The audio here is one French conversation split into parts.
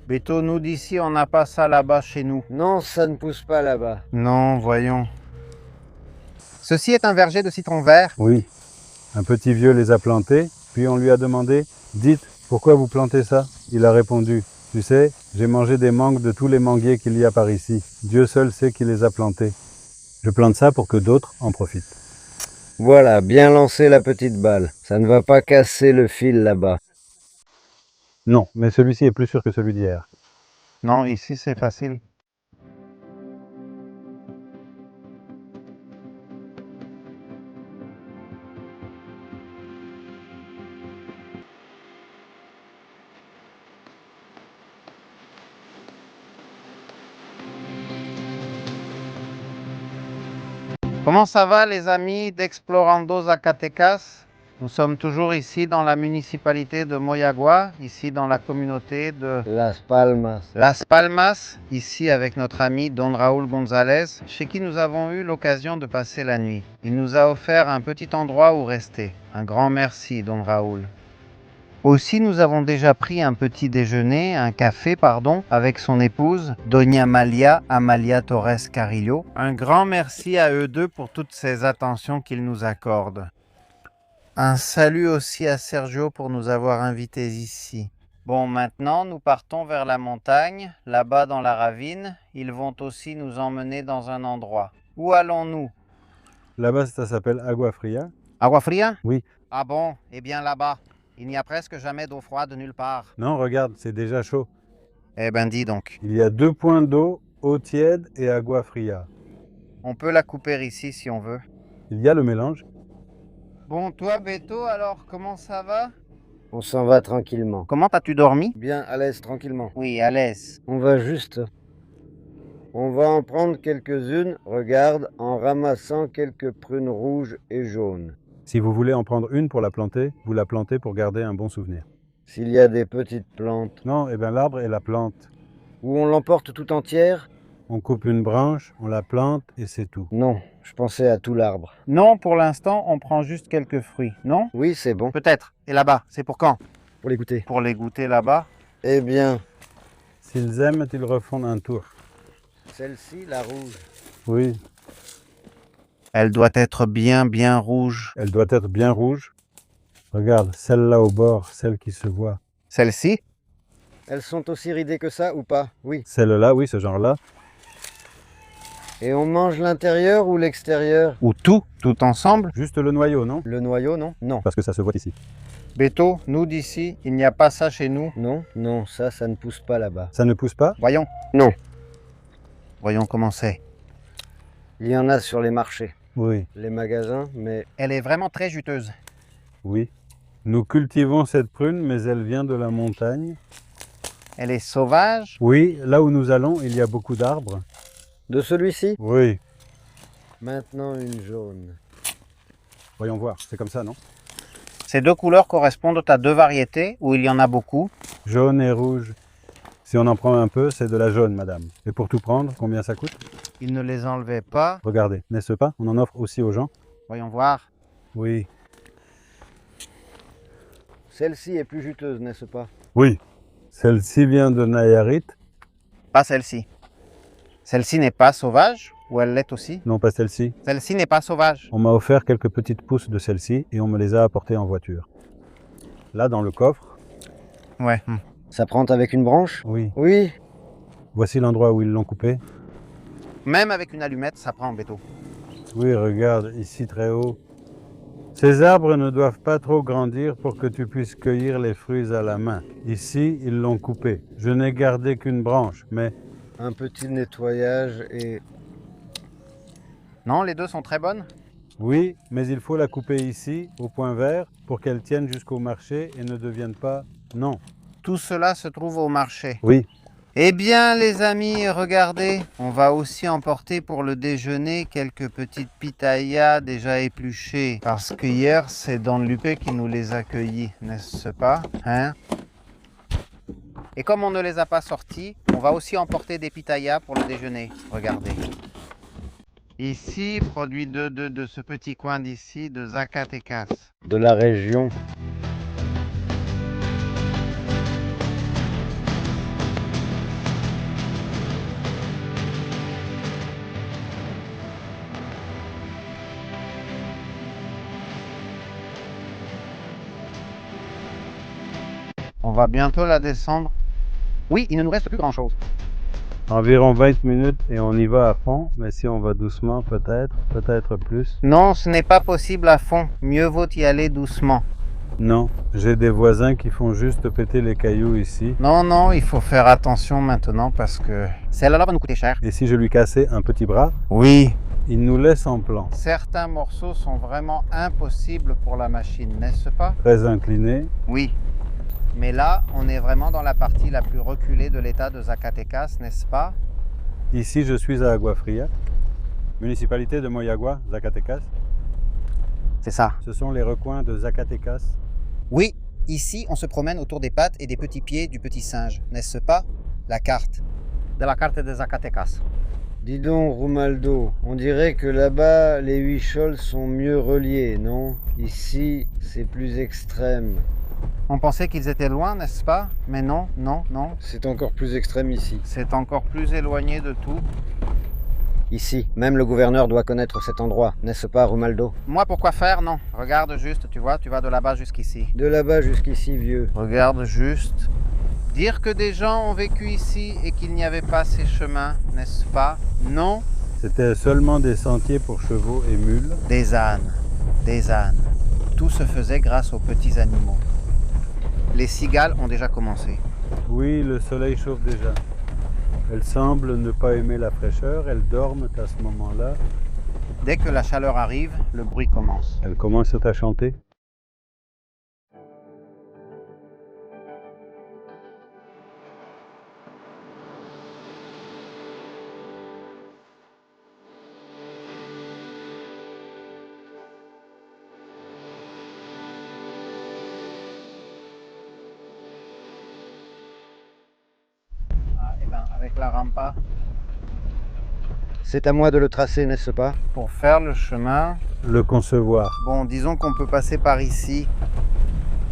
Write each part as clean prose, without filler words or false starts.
Beto, nous d'ici, on n'a pas ça là-bas chez nous. Non, ça ne pousse pas là-bas. Non, voyons. Ceci est un verger de citron vert. Oui. Un petit vieux les a plantés, puis on lui a demandé « Dites, pourquoi vous plantez ça ?» Il a répondu « Tu sais, j'ai mangé des mangues de tous les manguiers qu'il y a par ici. Dieu seul sait qui les a plantés. Je plante ça pour que d'autres en profitent. » Voilà, bien lancé la petite balle. Ça ne va pas casser le fil là-bas. Non, mais celui-ci est plus sûr que celui d'hier. Non, ici c'est facile. Comment ça va les amis d'Explorando Zacatecas? Nous sommes toujours ici dans la municipalité de Moyagua, ici dans la communauté de Las Palmas. Las Palmas, ici avec notre ami Don Raúl González, chez qui nous avons eu l'occasion de passer la nuit. Il nous a offert un petit endroit où rester. Un grand merci Don Raúl. Aussi, nous avons déjà pris un petit déjeuner, un café, pardon, avec son épouse, Doña Amalia Torres Carrillo. Un grand merci à eux deux pour toutes ces attentions qu'ils nous accordent. Un salut aussi à Sergio pour nous avoir invités ici. Bon, maintenant, nous partons vers la montagne, là-bas dans la ravine. Ils vont aussi nous emmener dans un endroit. Où allons-nous? Là-bas, ça s'appelle Agua Fria. Agua Fria? Oui. Ah bon? Eh bien là-bas. Il n'y a presque jamais d'eau froide nulle part. Non, regarde, c'est déjà chaud. Eh ben dis donc. Il y a 2 points d'eau, eau tiède et Agua Fria. On peut la couper ici si on veut. Il y a le mélange. Bon, toi Beto, alors comment ça va? On s'en va tranquillement. Comment as-tu dormi? Bien à l'aise, tranquillement. Oui, à l'aise. On va juste... On va en prendre quelques-unes, regarde, en ramassant quelques prunes rouges et jaunes. Si vous voulez en prendre une pour la planter, vous la plantez pour garder un bon souvenir. S'il y a des petites plantes. Non, eh bien l'arbre est la plante. Ou on l'emporte tout entière? On coupe une branche, on la plante et c'est tout. Non, je pensais à tout l'arbre. Non, pour l'instant, on prend juste quelques fruits, non? Oui, c'est bon. Peut-être. Et là-bas, c'est pour quand? Pour les goûter. Pour les goûter là-bas. Eh bien, S'ils aiment, ils refont un tour. celle-ci, la rouge. Oui, Elle doit être bien rouge. elle doit être bien rouge. Regarde, celle-là au bord, celle qui se voit. Celle-ci? Elles sont aussi ridées que ça ou pas? Oui. Celle-là, oui, ce genre-là. Et on mange l'intérieur ou l'extérieur? Ou tout ensemble? Juste le noyau, non? Le noyau, non? Non. Parce que ça se voit ici. Beto, nous d'ici, il n'y a pas ça chez nous. Non, non, ça ne pousse pas là-bas. Ça ne pousse pas? Voyons. Non. Voyons comment c'est. Il y en a sur les marchés, Oui, les magasins, mais Elle est vraiment très juteuse. oui. Nous cultivons cette prune, mais elle vient de la montagne. Elle est sauvage. Oui, là où nous allons, il y a beaucoup d'arbres. de celui-ci, Oui. maintenant une jaune. Voyons voir, c'est comme ça, non? Ces deux couleurs correspondent à deux variétés où il y en a beaucoup. Jaune et rouge. Si on en prend un peu, c'est de la jaune, madame. Et pour tout prendre, combien ça coûte? Ils ne les enlevaient pas. Regardez, n'est-ce pas? On en offre aussi aux gens. Voyons voir. Oui. Celle-ci est plus juteuse, n'est-ce pas? Oui. Celle-ci vient de Nayarit. Pas celle-ci. Celle-ci n'est pas sauvage ou elle l'est aussi? Non, pas celle-ci. Celle-ci n'est pas sauvage. On m'a offert quelques petites pousses de celle-ci et on me les a apportées en voiture. Là, dans le coffre. Ouais. Ça prend avec une branche? Oui. Oui. Voici l'endroit où ils l'ont coupé. Même avec une allumette, ça prend, Beto. Oui, regarde, ici très haut. Ces arbres ne doivent pas trop grandir pour que tu puisses cueillir les fruits à la main. Ici, ils l'ont coupé. Je n'ai gardé qu'une branche, mais Un petit nettoyage et... Non, les deux sont très bonnes. oui, mais il faut la couper ici, au point vert, pour qu'elle tienne jusqu'au marché et ne devienne pas... Non. Tout cela se trouve au marché. Oui, Eh bien, les amis, regardez, on va aussi emporter pour le déjeuner quelques petites pitayas déjà épluchées. Parce que hier, c'est Don Lupe qui nous les a cueillis, n'est-ce pas? Hein? Et comme on ne les a pas sortis, on va aussi emporter des pitayas pour le déjeuner. Regardez. Ici, produit de ce petit coin d'ici, de Zacatecas. de la région. va bientôt la descendre. Oui, il ne nous reste plus grand-chose. Environ 20 minutes et on y va à fond, mais si on va doucement, peut-être plus. Non, ce n'est pas possible à fond. Mieux vaut y aller doucement. Non, j'ai des voisins qui font juste péter les cailloux ici. Non, il faut faire attention maintenant parce que celle-là va nous coûter cher. Et si je lui cassais un petit bras, Oui. il nous laisse en plan. Certains morceaux sont vraiment impossibles pour la machine, n'est-ce pas? Très incliné. Oui. Mais là, on est vraiment dans la partie la plus reculée de l'état de Zacatecas, n'est-ce pas? Ici, je suis à Agua Fria, municipalité de Moyagua, Zacatecas. C'est ça. Ce sont les recoins de Zacatecas. Oui, ici, on se promène autour des pattes et des petits pieds du petit singe, n'est-ce pas? La carte. De la carte de Zacatecas. Dis donc, Rumaldo, on dirait que là-bas, les huichols sont mieux reliés, non? Ici, c'est plus extrême. On pensait qu'ils étaient loin, n'est-ce pas? Mais non. C'est encore plus extrême ici. C'est encore plus éloigné de tout. Ici, même le gouverneur doit connaître cet endroit, n'est-ce pas, Rumaldo? Moi, pourquoi faire? Non. Regarde juste, tu vois, tu vas de là-bas jusqu'ici. De là-bas jusqu'ici, vieux. Regarde juste. Dire que des gens ont vécu ici et qu'il n'y avait pas ces chemins, n'est-ce pas? Non. C'était seulement des sentiers pour chevaux et mules. Des ânes. Tout se faisait grâce aux petits animaux. Les cigales ont déjà commencé. Oui, le soleil chauffe déjà. Elles semblent ne pas aimer la fraîcheur, elles dorment à ce moment-là. Dès que la chaleur arrive, le bruit commence. Elles commencent à chanter. Et ben, avec la rampa, C'est à moi de le tracer, n'est-ce pas? pour faire le chemin, Le concevoir. bon, disons qu'on peut passer par ici.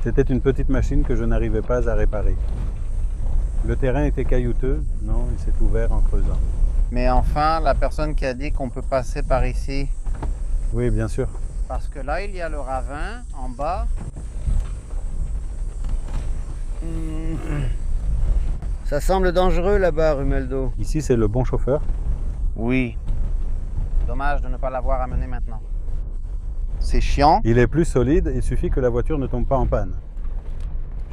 C'était une petite machine que je n'arrivais pas à réparer. Le terrain était caillouteux, non, il s'est ouvert en creusant. Mais enfin, la personne qui a dit qu'on peut passer par ici, Oui, bien sûr. parce que là, il y a le ravin en bas. Ça semble dangereux là-bas, Rumaldo. Ici, c'est le bon chauffeur. Oui. Dommage de ne pas l'avoir amené maintenant. C'est chiant. Il est plus solide, il suffit que la voiture ne tombe pas en panne.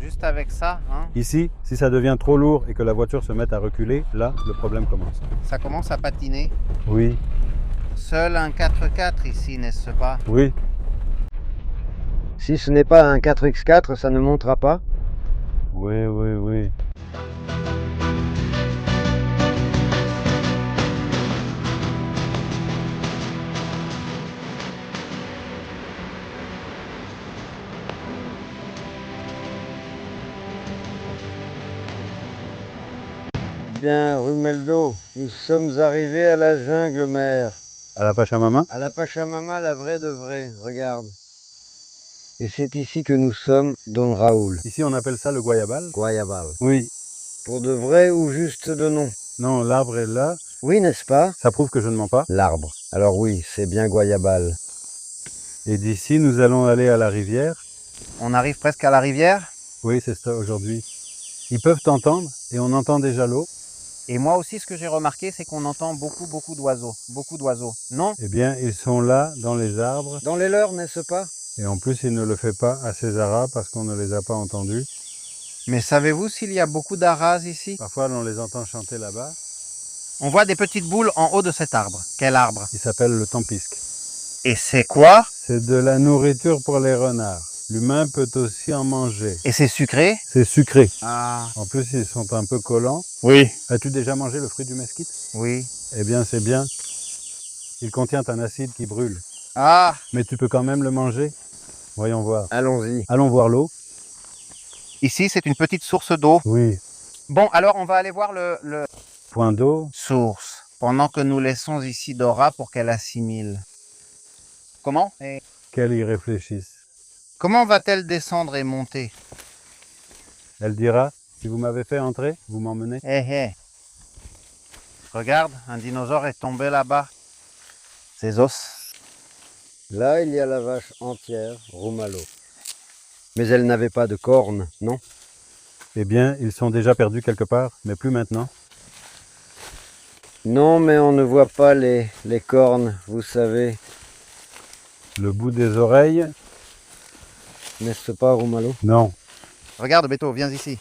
Juste avec ça, hein, Ici, si ça devient trop lourd et que la voiture se mette à reculer, là, le problème commence. ça commence à patiner. Oui, Seul un 4x4 ici, n'est-ce pas? oui. Si ce n'est pas un 4x4, ça ne montera pas? Oui. Bien, Rumeldo, nous sommes arrivés à la jungle mère. À la Pachamama? À la Pachamama, la vraie de vraie, regarde. Et c'est ici que nous sommes, Don Raoul. Ici, on appelle ça le guayabal. Guayabal. Oui. Pour de vrai ou juste de nom? Non, l'arbre est là. Oui, n'est-ce pas? Ça prouve que je ne mens pas. L'arbre. Alors oui, c'est bien Guayabal. Et d'ici, nous allons aller à la rivière. On arrive presque à la rivière. Oui, c'est ça aujourd'hui. Ils peuvent t'entendre et on entend déjà l'eau. Et moi aussi, ce que j'ai remarqué, c'est qu'on entend beaucoup d'oiseaux. Beaucoup d'oiseaux. Non? Eh bien, ils sont là, dans les arbres. Dans les leurs, n'est-ce pas? Et en plus, il ne le fait pas à Césara parce qu'on ne les a pas entendus. Mais savez-vous s'il y a beaucoup d'aras ici? Parfois, on les entend chanter là-bas. On voit des petites boules en haut de cet arbre. Quel arbre? Il s'appelle le tempisque. Et c'est quoi? C'est de la nourriture pour les renards. L'humain peut aussi en manger. Et c'est sucré? C'est sucré. Ah. En plus, ils sont un peu collants. Oui. As-tu déjà mangé le fruit du mesquite? Oui. Eh bien, c'est bien. Il contient un acide qui brûle. Ah. Mais tu peux quand même le manger. Voyons voir. Allons-y. Allons voir l'eau. Ici, c'est une petite source d'eau. Oui. Bon, alors on va aller voir le Point d'eau. source. Pendant que nous laissons ici Dora pour qu'elle assimile. Comment? Et Qu'elle y réfléchisse. comment va-t-elle descendre et monter? Elle dira, si vous m'avez fait entrer, vous m'emmenez. Hé. Regarde, un dinosaure est tombé là-bas. Ses os. Là, il y a la vache entière, Romalo. Mais elle n'avait pas de cornes, non? Eh bien, ils sont déjà perdus quelque part, mais plus maintenant. Non, mais on ne voit pas les cornes, vous savez. Le bout des oreilles? N'est-ce pas, Rumalo? Non. Regarde, Beto, viens ici.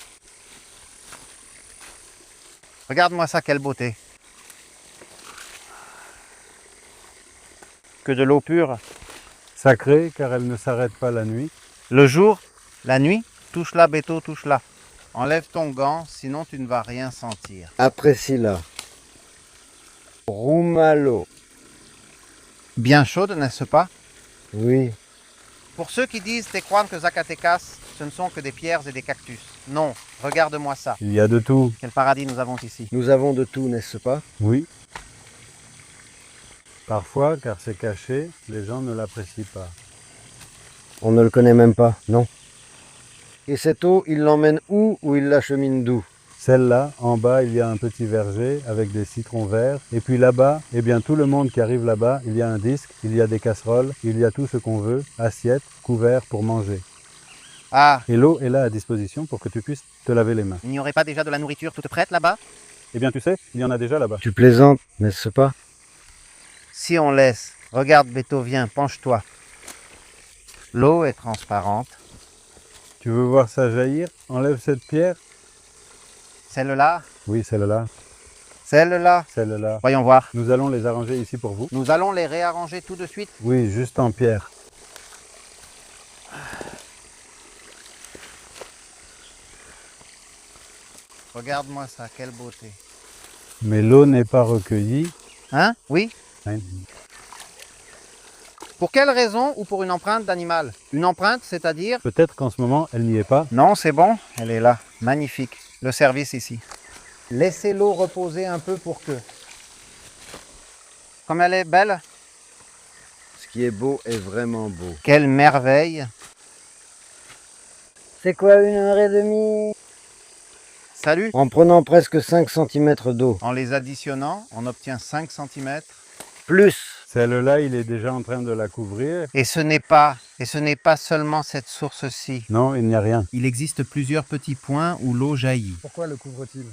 Regarde-moi ça, quelle beauté. Que de l'eau pure. Sacrée, car elle ne s'arrête pas la nuit. Le jour, la nuit, touche-la, Beto, touche-la. Enlève ton gant, sinon tu ne vas rien sentir. Apprécie-la. Rumalo. Bien chaude, n'est-ce pas? Oui. Pour ceux qui disent et croient que Zacatecas, ce ne sont que des pierres et des cactus. Non, regarde-moi ça. Il y a de tout. Quel paradis nous avons ici. Nous avons de tout, n'est-ce pas? Oui. Parfois, car c'est caché, les gens ne l'apprécient pas. On ne le connaît même pas, non. Et cette eau, il l'emmène où ou il l'achemine d'où? Celle-là, en bas, il y a un petit verger avec des citrons verts. Et puis là-bas, eh bien, tout le monde qui arrive là-bas, il y a un disque, il y a des casseroles, il y a tout ce qu'on veut, assiettes, couverts pour manger. Ah, Et l'eau est là à disposition pour que tu puisses te laver les mains. il n'y aurait pas déjà de la nourriture toute prête là-bas? Eh bien, tu sais, il y en a déjà là-bas. Tu plaisantes, n'est-ce pas? Si on laisse, regarde Beto, viens, penche-toi. L'eau est transparente. Tu veux voir ça jaillir? Enlève cette pierre. Celle-là, Oui, celle-là, celle-là. celle-là. Voyons voir. Nous allons les arranger ici pour vous. Nous allons les réarranger tout de suite. Oui, juste en pierre. Regarde-moi ça, quelle beauté. Mais l'eau n'est pas recueillie. Hein? Oui? Hein. Pour quelle raison ou pour une empreinte d'animal? Une empreinte, c'est-à-dire? Peut-être qu'en ce moment, elle n'y est pas. Non, c'est bon, elle est là. Magnifique. Le service ici. Laissez l'eau reposer un peu pour que... Comme elle est belle. Ce qui est beau est vraiment beau. Quelle merveille. C'est quoi 1h30? Salut. En prenant presque 5 cm d'eau. En les additionnant, on obtient 5 cm. Plus. Celle-là, il est déjà en train de la couvrir. Et ce n'est pas seulement cette source-ci. Non, il n'y a rien. Il existe plusieurs petits points où l'eau jaillit. Pourquoi le couvre-t-il?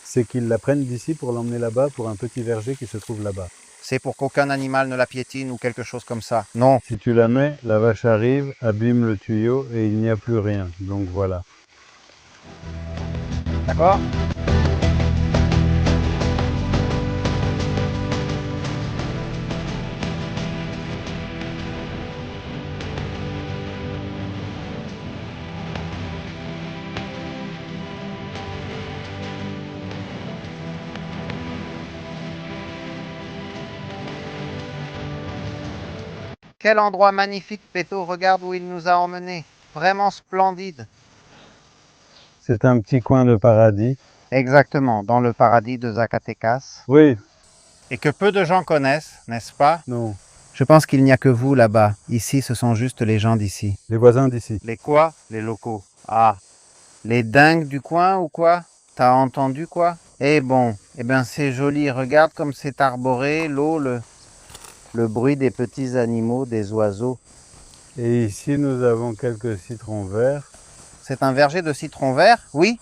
C'est qu'ils la prennent d'ici pour l'emmener là-bas, pour un petit verger qui se trouve là-bas. C'est pour qu'aucun animal ne la piétine ou quelque chose comme ça. Non. Si tu la mets, la vache arrive, abîme le tuyau et il n'y a plus rien. Donc voilà. D'accord? Quel endroit magnifique, Beto. Regarde où il nous a emmenés. Vraiment splendide. C'est un petit coin de paradis. Exactement, dans le paradis de Zacatecas. Oui, Et que peu de gens connaissent, n'est-ce pas? non. Je pense qu'il n'y a que vous là-bas. Ici, ce sont juste les gens d'ici. Les voisins d'ici. Les quoi? Les locaux. Ah. Les dingues du coin ou quoi? T'as entendu quoi? Eh bon, eh bien c'est joli. Regarde comme c'est arboré, l'eau, le bruit des petits animaux, des oiseaux. Et ici, nous avons quelques citrons verts. C'est un verger de citron vert? Oui.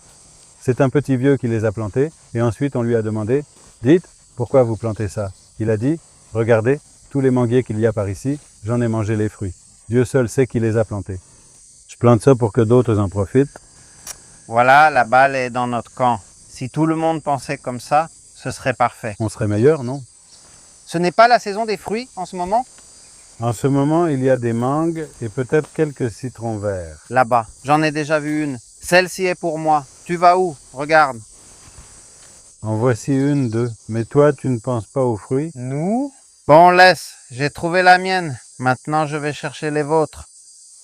C'est un petit vieux qui les a plantés. Et ensuite, on lui a demandé, dites, pourquoi vous plantez ça? Il a dit, regardez, tous les manguiers qu'il y a par ici, j'en ai mangé les fruits. Dieu seul sait qui les a plantés. Je plante ça pour que d'autres en profitent. Voilà, la balle est dans notre camp. Si tout le monde pensait comme ça, ce serait parfait. On serait meilleur, non? Ce n'est pas la saison des fruits en ce moment? En ce moment, il y a des mangues et peut-être quelques citrons verts. Là-bas, j'en ai déjà vu une. Celle-ci est pour moi. Tu vas où? Regarde. En voici une, deux. Mais toi, tu ne penses pas aux fruits? Nous? Bon, laisse. J'ai trouvé la mienne. Maintenant, je vais chercher les vôtres.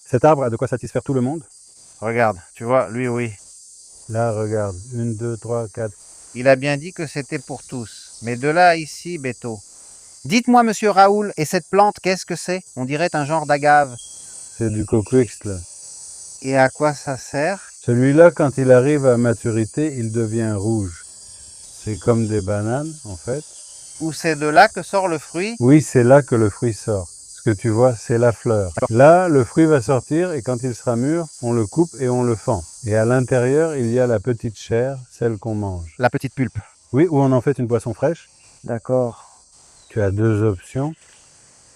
Cet arbre a de quoi satisfaire tout le monde? Regarde, tu vois, lui, oui. Là, regarde. 1, 2, 3, 4. Il a bien dit que c'était pour tous. Mais de là à ici, Beto. Dites-moi, monsieur Raoul, et cette plante, qu'est-ce que c'est? On dirait un genre d'agave. C'est du coquix, là. Et à quoi ça sert? Celui-là, quand il arrive à maturité, il devient rouge. C'est comme des bananes, en fait. Ou c'est de là que sort le fruit? Oui, c'est là que le fruit sort. Ce que tu vois, c'est la fleur. Là, le fruit va sortir et quand il sera mûr, on le coupe et on le fend. Et à l'intérieur, il y a la petite chair, celle qu'on mange. La petite pulpe. Oui, ou on en fait une boisson fraîche. D'accord. Tu as deux options.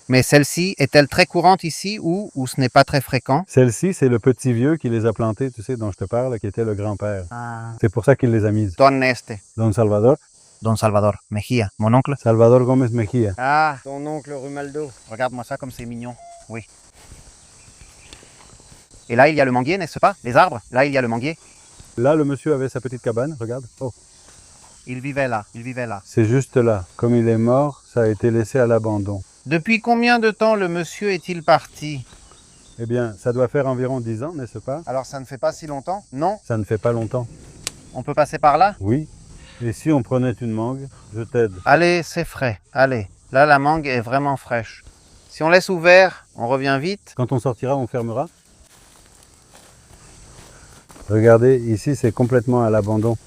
Mais celle-ci est-elle très courante ici ou ce n'est pas très fréquent? Celle-ci, c'est le petit vieux qui les a plantées, tu sais, dont je te parle, qui était le grand-père. Ah. C'est pour ça qu'il les a mises. Don este. Don Salvador, Don Salvador Mejía, mon oncle. Salvador Gómez Mejía. Ah, Ton oncle Rumaldo. regarde-moi ça comme c'est mignon. Oui. Et là, il y a le manguier, n'est-ce pas? Les arbres. Là, il y a le manguier. Là, le monsieur avait sa petite cabane, regarde. Oh, Il vivait là, il vivait là. c'est juste là. Comme il est mort, ça a été laissé à l'abandon. Depuis combien de temps le monsieur est-il parti? Eh bien, ça doit faire environ 10 ans, n'est-ce pas? Alors ça ne fait pas si longtemps? Non? Ça ne fait pas longtemps. On peut passer par là? Oui. Et si on prenait une mangue, je t'aide. Allez, c'est frais. Allez. Là, la mangue est vraiment fraîche. Si on laisse ouvert, on revient vite. Quand on sortira, on fermera. Regardez, ici, c'est complètement à l'abandon.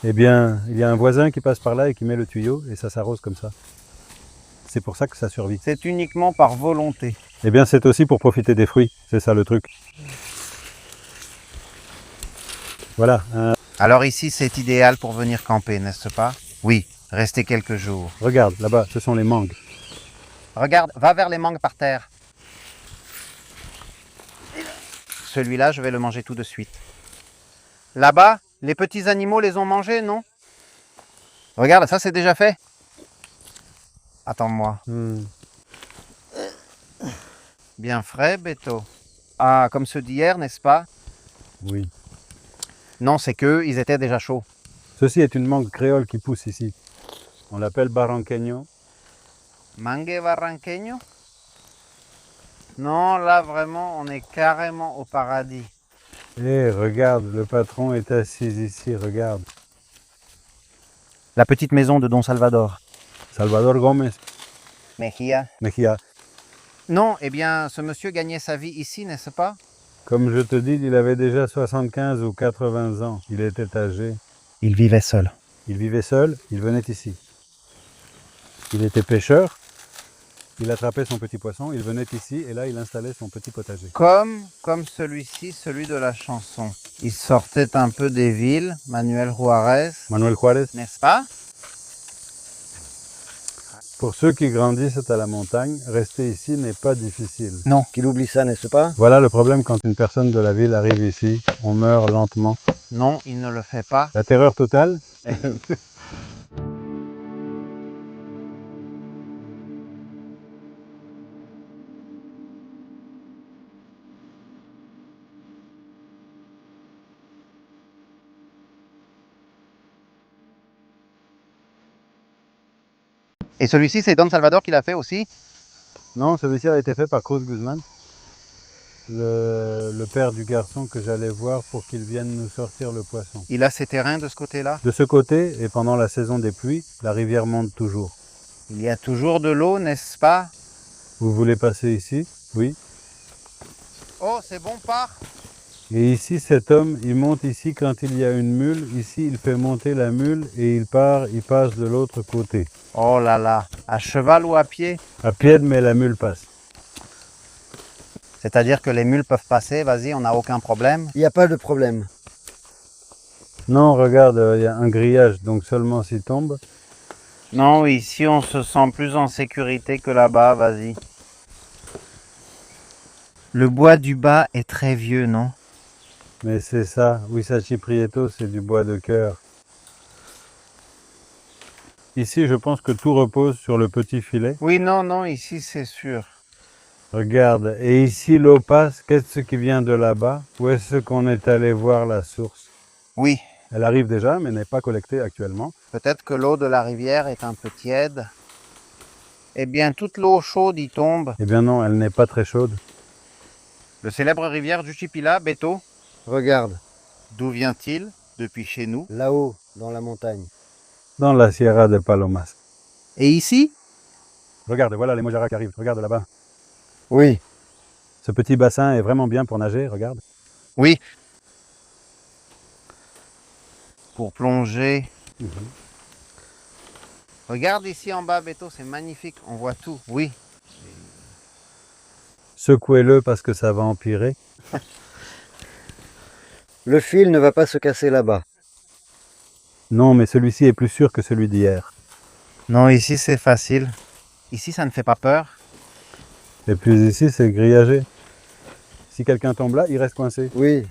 Eh bien, il y a un voisin qui passe par là et qui met le tuyau et ça s'arrose comme ça. C'est pour ça que ça survit. C'est uniquement par volonté. Eh bien, c'est aussi pour profiter des fruits. C'est ça le truc. Voilà. Alors ici, c'est idéal pour venir camper, n'est-ce pas? Oui, rester quelques jours. Regarde, là-bas, ce sont les mangues. Regarde, va vers les mangues par terre. Celui-là, je vais le manger tout de suite. Là-bas, les petits animaux les ont mangés, non? Regarde, ça c'est déjà fait. Attends-moi. Bien frais, Beto. Ah, comme ceux d'hier, n'est-ce pas? Oui. Non, c'est qu'eux, ils étaient déjà chauds. Ceci est une mangue créole qui pousse ici. On l'appelle barranqueño. Mangue barranqueño? Non, là vraiment, on est carrément au paradis. Eh, regarde, le patron est assis ici, regarde. La petite maison de Don Salvador. Salvador Gómez Mejía. Mejía. Non, eh bien, ce monsieur gagnait sa vie ici, n'est-ce pas? Comme je te dis, il avait déjà 75 ou 80 ans. Il était âgé. Il vivait seul. Il vivait seul, il venait ici. Il était pêcheur. Il attrapait son petit poisson, il venait ici et là il installait son petit potager. Comme celui-ci, celui de la chanson. Il sortait un peu des villes, Manuel Juarez, Manuel Juárez. n'est-ce pas? Pour ceux qui grandissent à la montagne, rester ici n'est pas difficile. Non. Qu'il oublie ça, n'est-ce pas? Voilà le problème quand une personne de la ville arrive ici, on meurt lentement. Non, il ne le fait pas. La terreur totale. Et celui-ci, c'est Don Salvador qui l'a fait aussi? Non, celui-ci a été fait par Cruz Guzman, le père du garçon que j'allais voir pour qu'il vienne nous sortir le poisson. Il a ses terrains de ce côté-là? De ce côté, et pendant la saison des pluies, la rivière monte toujours. Il y a toujours de l'eau, n'est-ce pas? Vous voulez passer ici? Oui. Oh, c'est bon, part. Et ici, cet homme, il monte ici quand il y a une mule. Ici, il fait monter la mule et il part, il passe de l'autre côté. Oh là là, à cheval ou à pied? À pied, mais la mule passe. C'est-à-dire que les mules peuvent passer, vas-y, on n'a aucun problème. Il n'y a pas de problème. Non, regarde, il y a un grillage, donc seulement s'il tombe. Non, ici on se sent plus en sécurité que là-bas, vas-y. Le bois du bas est très vieux, non? Mais c'est ça, Huisachi Prieto, c'est du bois de cœur. Ici, je pense que tout repose sur le petit filet. Oui, non, ici c'est sûr. Regarde, et ici l'eau passe, qu'est-ce qui vient de là-bas? Où est-ce qu'on est allé voir la source? Oui, Elle arrive déjà, mais n'est pas collectée actuellement. peut-être que l'eau de la rivière est un peu tiède. Eh bien, toute l'eau chaude y tombe. Eh bien non, elle n'est pas très chaude. Le célèbre rivière du Chipila, Beto, Regarde, d'où vient-il? Depuis chez nous. là-haut, dans la montagne. Dans la Sierra de Palomas. Et ici? Regarde, voilà les mojaras qui arrivent, regarde là-bas. Oui, Ce petit bassin est vraiment bien pour nager, regarde. Oui. Pour plonger. Regarde ici en bas, Beto, c'est magnifique, on voit tout, oui. secouez-le parce que ça va empirer. Le fil ne va pas se casser là-bas. Non, mais celui-ci est plus sûr que celui d'hier. Non, ici c'est facile. Ici ça ne fait pas peur. Et puis ici, c'est grillagé. Si quelqu'un tombe là, il reste coincé. Oui,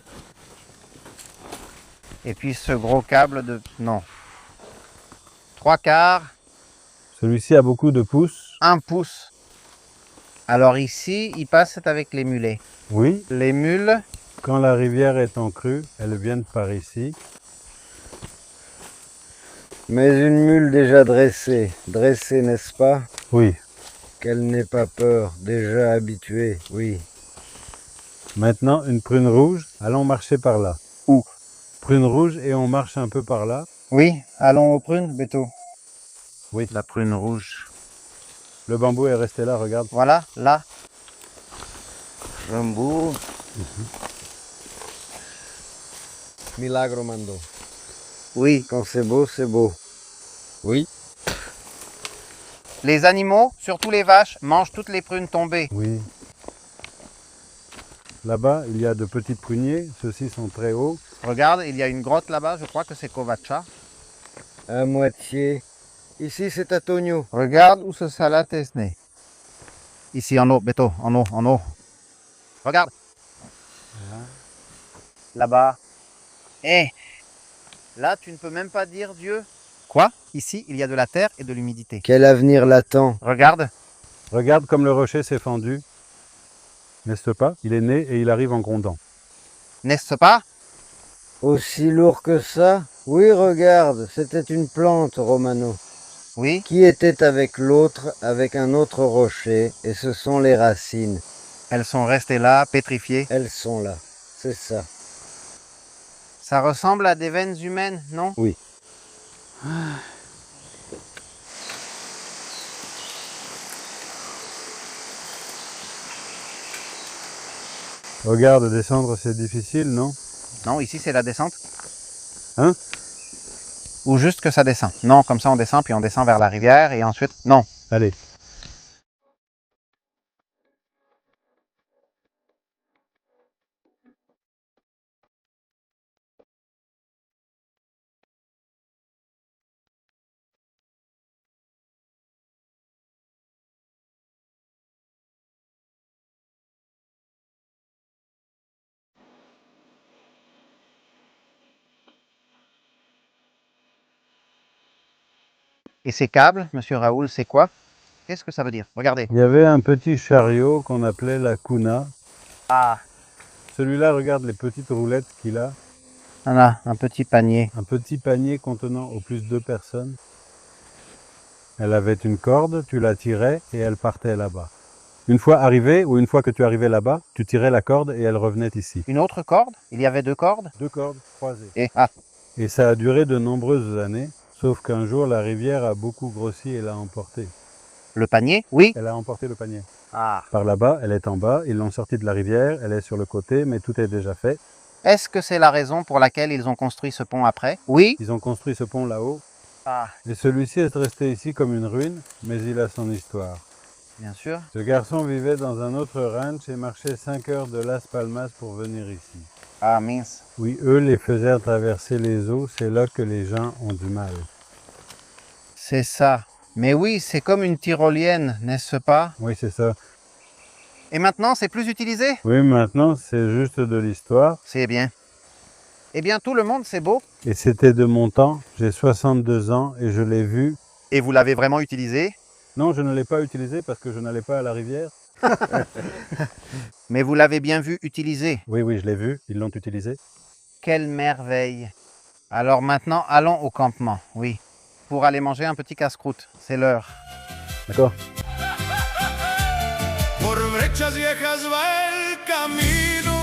Et puis ce gros câble de... Non. 3/4, Celui-ci a beaucoup de pouces. 1 pouce. Alors ici, il passe avec les mulets. Oui, Les mules, quand la rivière est en crue, elles viennent par ici. mais une mule déjà dressée, n'est-ce pas? Oui. Qu'elle n'ait pas peur, déjà habituée, oui. Maintenant, une prune rouge. Allons marcher par là. Où? Prune rouge et on marche un peu par là. oui, allons aux prunes, Beto. Oui. La prune rouge. Le bambou est resté là, regarde. Voilà, là. Bambou. Milagro Mando. Oui. Quand c'est beau, c'est beau. Oui. Les animaux, surtout les vaches, mangent toutes les prunes tombées. Oui. Là-bas, il y a de petits pruniers. Ceux-ci sont très hauts. Regarde, il y a une grotte là-bas, je crois que c'est Kovacha. À moitié. Ici, c'est Antonio. Regarde où ce salade est né. Ici en haut, Beto, en haut, en haut. Regarde. Là-bas. Là, tu ne peux même pas dire Dieu. Quoi? Ici, il y a de la terre et de l'humidité. Quel avenir l'attend? Regarde. Regarde comme le rocher s'est fendu. N'est-ce pas? Il est né et il arrive en grondant. N'est-ce pas? Aussi lourd que ça? Oui, regarde, c'était une plante, Romano, Oui. qui était avec l'autre, avec un autre rocher, et ce sont les racines. Elles sont restées là, pétrifiées. Elles sont là, c'est ça. Ça ressemble à des veines humaines, non? Oui. Regarde, descendre c'est difficile, non? Non, ici c'est la descente. Hein? Ou juste que ça descend. Non, comme ça on descend, puis on descend vers la rivière, et ensuite... Non. Allez. Et ces câbles, monsieur Raoul, c'est quoi? Qu'est-ce que ça veut dire? Regardez. Il y avait un petit chariot qu'on appelait la cuna. Ah, Celui-là, regarde les petites roulettes qu'il a. voilà, un petit panier. Un petit panier contenant au plus 2 personnes. Elle avait une corde, tu la tirais et elle partait là-bas. Une fois arrivé, ou une fois que tu arrivais là-bas, tu tirais la corde et elle revenait ici. Une autre corde? Il y avait 2 cordes? 2 cordes croisées. Et Et ça a duré de nombreuses années, sauf qu'un jour la rivière a beaucoup grossi et l'a emporté. le panier? Oui. Elle a emporté le panier. Ah. Par là-bas, elle est en bas, ils l'ont sortie de la rivière, elle est sur le côté, mais tout est déjà fait. Est-ce que c'est la raison pour laquelle ils ont construit ce pont après? Oui. Ils ont construit ce pont là-haut, Ah, et celui-ci est resté ici comme une ruine, mais il a son histoire. bien sûr. Ce garçon vivait dans un autre ranch et marchait 5 heures de Las Palmas pour venir ici. Ah, mince. Oui, eux les faisaient traverser les eaux, c'est là que les gens ont du mal. C'est ça. Mais oui, c'est comme une tyrolienne, n'est-ce pas? Oui, c'est ça. Et maintenant, c'est plus utilisé? Oui, maintenant, c'est juste de l'histoire. C'est bien. Eh bien, tout le monde, c'est beau. Et c'était de mon temps, j'ai 62 ans et je l'ai vu. Et vous l'avez vraiment utilisé? Non, je ne l'ai pas utilisé parce que je n'allais pas à la rivière. Mais vous l'avez bien vu utiliser. Oui, oui, je l'ai vu, ils l'ont utilisé. Quelle merveille. Alors maintenant, allons au campement, oui. Pour aller manger un petit casse-croûte. C'est l'heure. D'accord. Por brechas viejas va el camino,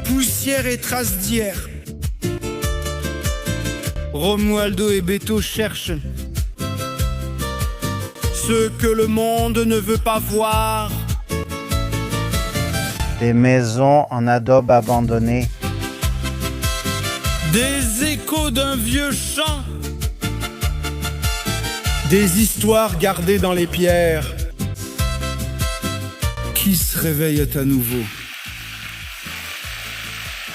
poussière et traces d'hier. Romualdo et Beto cherchent ce que le monde ne veut pas voir. Des maisons en adobe abandonnées. Des échos d'un vieux chant, des histoires gardées dans les pierres. qui se réveille à nouveau.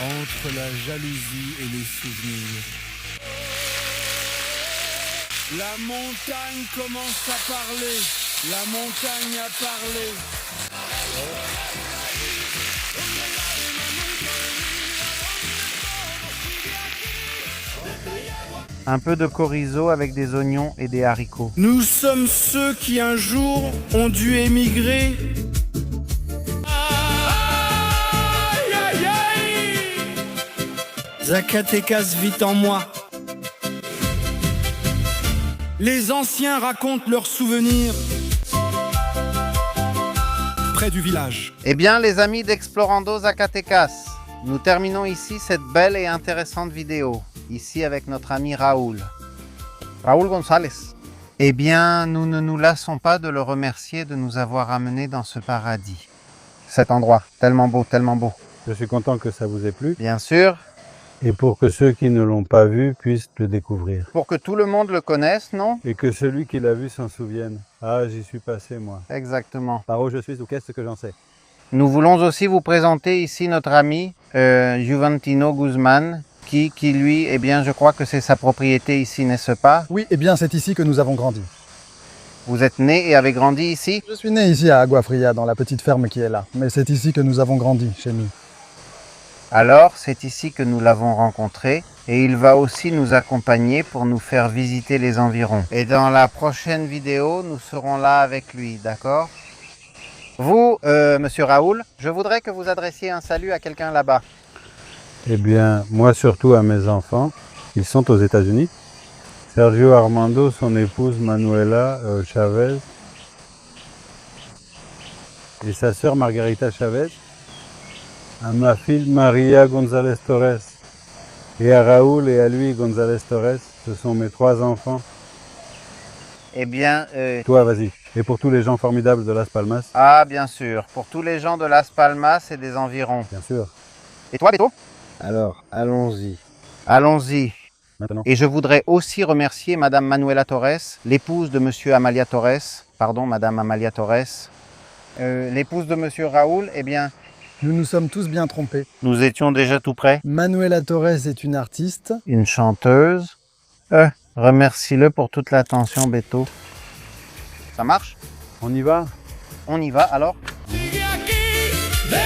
Entre la jalousie et les souvenirs. La montagne commence à parler. La montagne a parlé. Un peu de chorizo avec des oignons et des haricots. Nous sommes ceux qui un jour ont dû émigrer. Aïe, aïe, aïe. Zacatecas vit en moi. Les anciens racontent leurs souvenirs près du village. Eh bien, les amis d'Explorando Zacatecas, nous terminons ici cette belle et intéressante vidéo. Ici avec notre ami Raoul González. Eh bien, nous ne nous lassons pas de le remercier de nous avoir amenés dans ce paradis. Cet endroit, tellement beau, tellement beau. Je suis content que ça vous ait plu Bien sûr, et pour que ceux qui ne l'ont pas vu puissent le découvrir. pour que tout le monde le connaisse, non? Et que celui qui l'a vu s'en souvienne. Ah, j'y suis passé moi. Exactement. Par où je suis ou qu'est-ce que j'en sais? Nous voulons aussi vous présenter ici notre ami Juventino Guzman, qui lui, eh bien, je crois que c'est sa propriété ici, n'est-ce pas? Oui, eh bien c'est ici que nous avons grandi. Vous êtes né et avez grandi ici? Je suis né ici à Agua Fria, dans la petite ferme qui est là. Mais c'est ici que nous avons grandi, chez nous. Alors, c'est ici que nous l'avons rencontré et il va aussi nous accompagner pour nous faire visiter les environs. Et dans la prochaine vidéo, nous serons là avec lui, d'accord? Vous, monsieur Raoul, je voudrais que vous adressiez un salut à quelqu'un là-bas. Eh bien, moi surtout à mes enfants. Ils sont aux États-Unis. Sergio Armando, son épouse Manuela Chavez et sa sœur Margarita Chavez. À ma fille Maria González Torres et à Raoul et à lui González Torres. Ce sont mes 3 enfants. Eh bien, Toi, vas-y. Et pour tous les gens formidables de Las Palmas, bien sûr, pour tous les gens de Las Palmas et des environs. bien sûr. Et toi, Beto? Alors, allons-y. Allons-y. Maintenant. Et je voudrais aussi remercier Madame Manuela Torres, l'épouse de Monsieur Amalia Torres. Pardon, Madame Amalia Torres. L'épouse de Monsieur Raoul, eh bien, Nous nous sommes tous bien trompés. nous étions déjà tout près. Manuela Torres est une artiste. Une chanteuse. Remercie-le pour toute l'attention, Beto. Ça marche? On y va? On y va alors? Sigue aquí, de